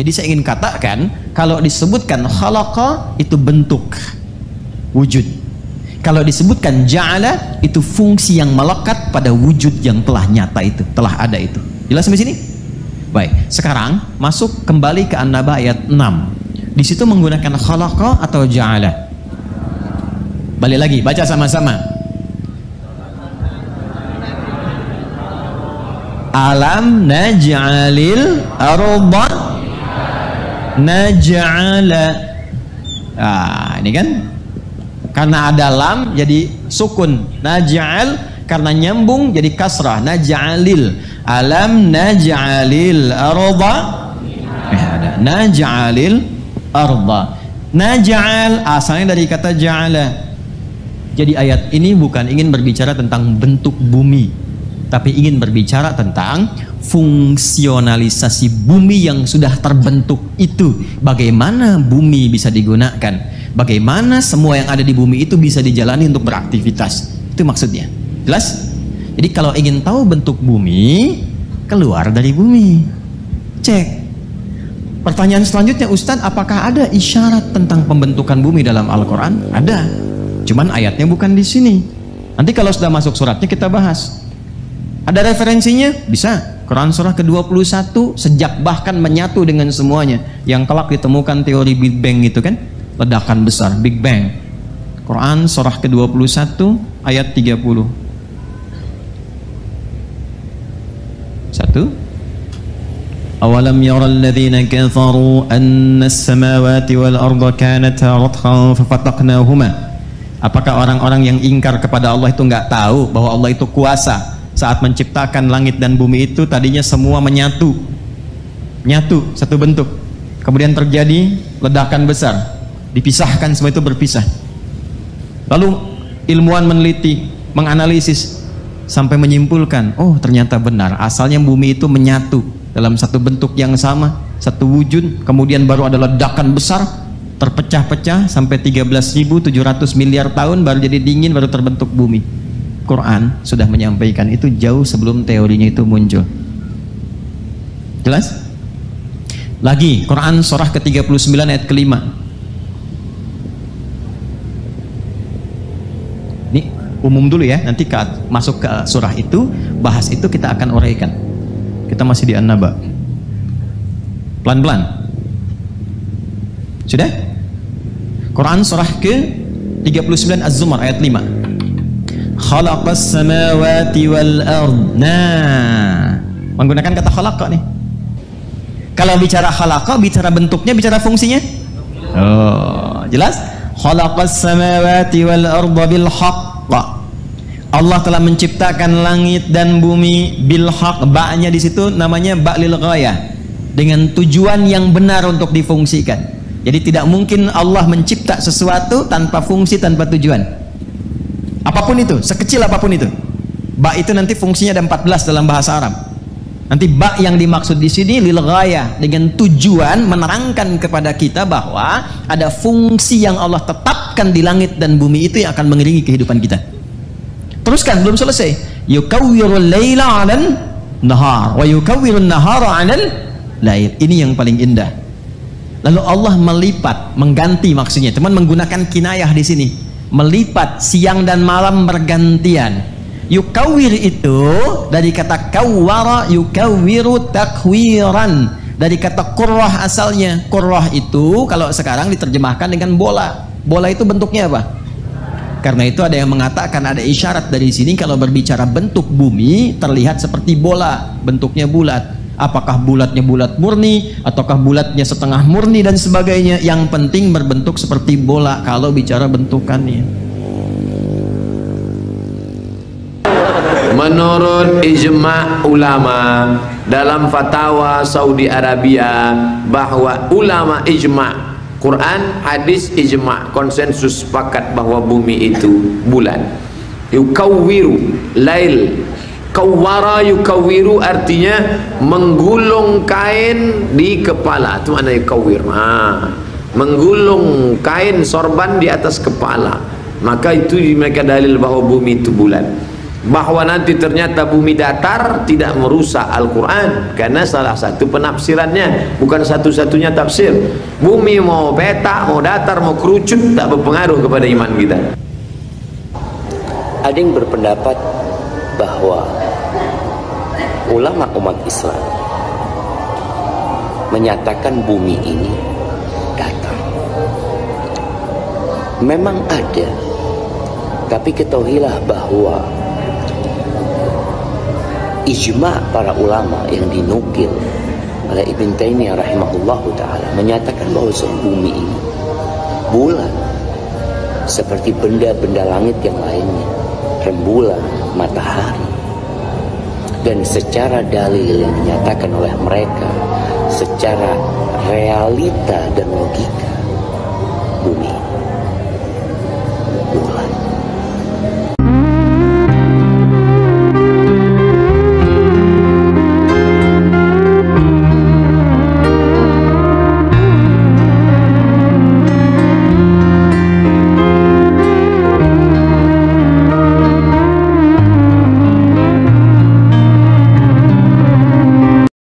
Jadi saya ingin katakan, kalau disebutkan khalaqa itu bentuk wujud, kalau disebutkan ja'ala itu fungsi yang melekat pada wujud yang telah nyata itu, telah ada itu. Jelas sampai sini? Baik, sekarang masuk kembali ke An-Naba ayat 6. Di situ menggunakan khalaqa atau ja'ala? Balik lagi, baca sama-sama. Alam naj'alil arda naj'ala. Ini kan karena ada lam jadi sukun, naj'al karena nyambung jadi kasrah, naj'alil. Alam naj'alil arda, naj'alil arda. Naj'al asalnya dari kata ja'ala. Jadi ayat ini bukan ingin berbicara tentang bentuk bumi, tapi ingin berbicara tentang fungsionalisasi bumi yang sudah terbentuk itu. Bagaimana bumi bisa digunakan, bagaimana semua yang ada di bumi itu bisa dijalani untuk beraktivitas. Itu maksudnya. Jelas? Jadi kalau ingin tahu bentuk bumi, keluar dari bumi, cek. Pertanyaan selanjutnya, Ustadz, apakah ada isyarat tentang pembentukan bumi dalam Al-Quran? Ada. Cuman ayatnya bukan di sini. Nanti kalau sudah masuk suratnya kita bahas. Ada referensinya? Bisa. Quran surah ke-21, sejak bahkan menyatu dengan semuanya. Yang kelak ditemukan teori Big Bang itu kan, ledakan besar, Big Bang. Quran surah ke-21 ayat 30. 1. Awalam yaral ladzina kafaru anna as-samawati wal arda kanata ratqan fafataqnahuma. Apakah orang-orang yang ingkar kepada Allah itu nggak tahu bahwa Allah itu kuasa saat menciptakan langit dan bumi itu tadinya semua menyatu, satu bentuk, kemudian terjadi ledakan besar, dipisahkan, semua itu berpisah. Lalu ilmuwan meneliti, menganalisis sampai menyimpulkan, oh ternyata benar, asalnya bumi itu menyatu dalam satu bentuk yang sama, satu wujud, kemudian baru ada ledakan besar, terpecah-pecah sampai 13.700 miliar tahun baru jadi dingin, baru terbentuk bumi. Quran sudah menyampaikan itu jauh sebelum teorinya itu muncul. Jelas? Lagi Quran surah ke-39 ayat ke-5. Ini umum dulu ya, nanti masuk ke surah itu, bahas itu kita akan uraikan. Kita masih di An-Naba. Pelan-pelan. Sudah? Quran surah ke-39 Az-Zumar ayat 5. Khalaqas samawati wal ard. Nah, menggunakan kata khalaqa nih. Kalau bicara khalaqa, bicara bentuknya, bicara fungsinya? Oh, jelas? Khalaqas samawati wal arda bil haqq. Allah telah menciptakan langit dan bumi bil haqq. Ba-nya di situ namanya ba lil ghayah, dengan tujuan yang benar untuk difungsikan. Jadi tidak mungkin Allah mencipta sesuatu tanpa fungsi, tanpa tujuan. Apapun itu, sekecil apapun itu. Ba itu nanti fungsinya ada 14 dalam bahasa Arab. Nanti ba yang dimaksud di sini lil ghayah, dengan tujuan menerangkan kepada kita bahwa ada fungsi yang Allah tetapkan di langit dan bumi itu yang akan mengiringi kehidupan kita. Teruskan, belum selesai. Yukawwirul laila 'alan nahar wa yukawwirun nahara 'alal lail. Ini yang paling indah. Lalu Allah melipat, mengganti maksudnya, teman menggunakan kinayah di sini, melipat siang dan malam bergantian. Yukawwir itu dari kata kawwara, yukawwiru takwiran, dari kata qurrah asalnya. Qurrah itu kalau sekarang diterjemahkan dengan bola. Bola itu bentuknya apa? Karena itu ada yang mengatakan ada isyarat dari sini kalau berbicara bentuk bumi terlihat seperti bola, bentuknya bulat. Apakah bulatnya bulat murni ataukah bulatnya setengah murni dan sebagainya, yang penting berbentuk seperti bola kalau bicara bentukannya. Menurut ijma' ulama dalam fatwa Saudi Arabia bahwa ulama ijma', Quran, hadis, ijma', konsensus sepakat bahwa bumi itu bulan. Yukawwiru lail. Kawwara yukawwiru artinya menggulung kain di kepala. Itu makna yukawwir. Menggulung kain sorban di atas kepala. Maka itu mereka dalil bahwa bumi itu bulan. bahwa nanti ternyata bumi datar tidak merusak Al-Quran, karena salah satu penafsirannya, bukan satu-satunya tafsir. Bumi mau petak, mau datar, mau kerucut, tak berpengaruh kepada iman kita. Ada yang berpendapat bahwa ulama umat Islam menyatakan bumi ini datar. Memang ada, tapi ketahuilah bahwa ijma' para ulama yang dinukil oleh Ibn Taimiyah rahimahullahu ta'ala menyatakan bahwa bumi ini bulat seperti benda-benda langit yang lainnya, rembulan, matahari. Dan secara dalil yang dinyatakan oleh mereka, secara realita dan logika, bumi